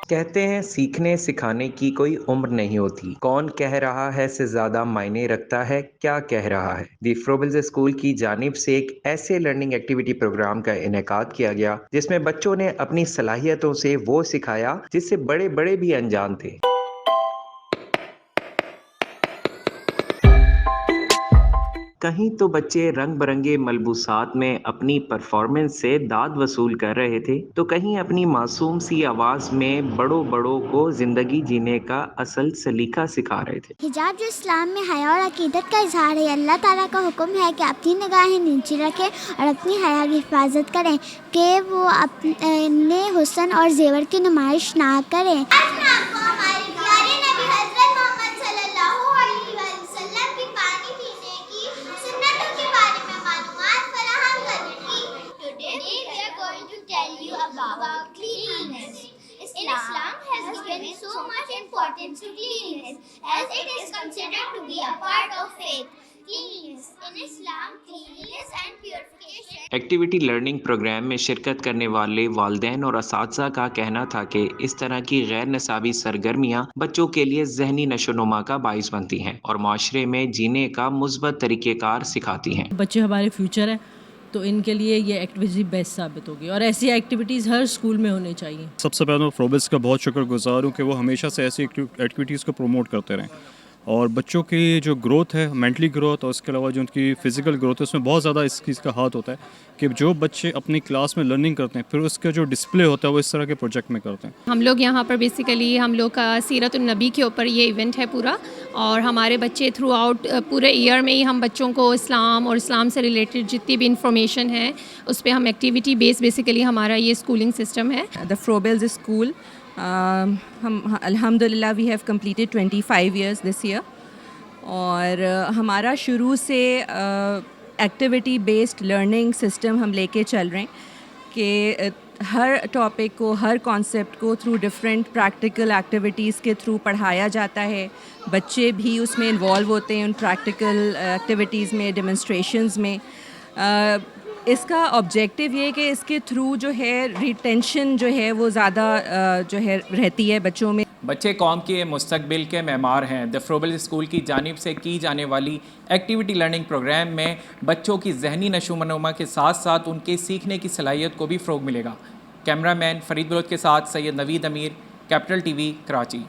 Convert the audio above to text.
कहते हैं सीखने सिखाने की कोई उम्र नहीं होती। कौन कह रहा है से ज्यादा मायने रखता है क्या कह रहा है। दी फ्रोबल्स स्कूल की जानिब से एक ऐसे लर्निंग एक्टिविटी प्रोग्राम का इनेकाद किया गया जिसमें बच्चों ने अपनी सलाहियतों से वो सिखाया जिससे बड़े बड़े भी अनजान थे। कहीं तो बच्चे रंग बिरंगे मलबूसात में अपनी परफॉर्मेंस से दाद वसूल कर रहे थे, तो कहीं अपनी मासूम सी आवाज में बड़ों बड़ों को जिंदगी जीने का असल सलीका सिखा रहे थे। हिजाब जो इस्लाम में हया और अकीदत का इजहार है। अल्लाह ताला का हुक्म है कि अपनी निगाहें नीची रखें और अपनी हया की हिफाजत करें कि वो अपने हुस्न और जेवर की नुमाइश ना करें। About cleanliness. Islam has given so much importance to cleanliness as it is considered to be a part of faith. Cleanliness. In Islam, cleanliness and purification. Activity learning programme में शिरकत करने वाले वालिदैन और असातिज़ा का कहना था कि इस तरह की गैर निसाबी सरगर्मियाँ बच्चों के लिए जहनी नशोनुमा का बाइस बनती हैं और माशरे में जीने का मुस्बत तरीक़ेकार सिखाती हैं। बच्चे हमारे फ्यूचर है, तो इनके लिए ये एक्टिविटी बेस्ट साबित होगी और ऐसी एक्टिविटीज़ हर स्कूल में होनी चाहिए। सबसे पहले फ्रोबल्स का बहुत शुक्रगुजार हूँ कि वो हमेशा से ऐसी एक्टिविटीज़ को प्रमोट करते रहें और बच्चों की जो ग्रोथ है, मेंटली ग्रोथ और उसके अलावा जो उनकी फ़िज़िकल ग्रोथ है, उसमें बहुत ज़्यादा इस चीज़ का हाथ होता है कि जो बच्चे अपनी क्लास में लर्निंग करते हैं फिर उसका जो डिस्प्ले होता है वो इस तरह के प्रोजेक्ट में करते हैं। हम लोग यहाँ पर बेसिकली हम लोग का सीरत नबी के ऊपर ये इवेंट है पूरा, और हमारे बच्चे थ्रू आउट पूरे ईयर में ही हम बच्चों को इस्लाम और इस्लाम से रिलेटेड जितनी भी इंफॉर्मेशन है उस पर हम एक्टिविटी बेस बेसिकली हमारा ये स्कूलिंग सिस्टम है। द फ्रोबल्स स्कूल हम अल्हम्दुलिल्लाह we have completed 25 years this year और हमारा शुरू से एक्टिविटी बेस्ड लर्निंग सिस्टम हम लेके चल रहे हैं कि हर टॉपिक को, हर कॉन्सेप्ट को थ्रू डिफरेंट प्रैक्टिकल एक्टिविटीज़ के थ्रू पढ़ाया जाता है। बच्चे भी उसमें इन्वॉल्व होते हैं उन प्रैक्टिकल एक्टिविटीज़ में, डेमोन्स्ट्रेशंस में। इसका ऑब्जेक्टिव ये है कि इसके थ्रू जो है रिटेंशन जो है वो ज़्यादा जो है रहती है बच्चों में। बच्चे कौम के मुस्तकबिल के मेमार हैं। द फ्रोबल स्कूल की जानिब से की जाने वाली एक्टिविटी लर्निंग प्रोग्राम में बच्चों की जहनी नशोनुमा के साथ साथ उनके सीखने की सलाहियत को भी फ़रोग़ मिलेगा। कैमरामैन फरीद बलोच के साथ सैयद नवीद अमीर, कैपिटल टीवी, कराची।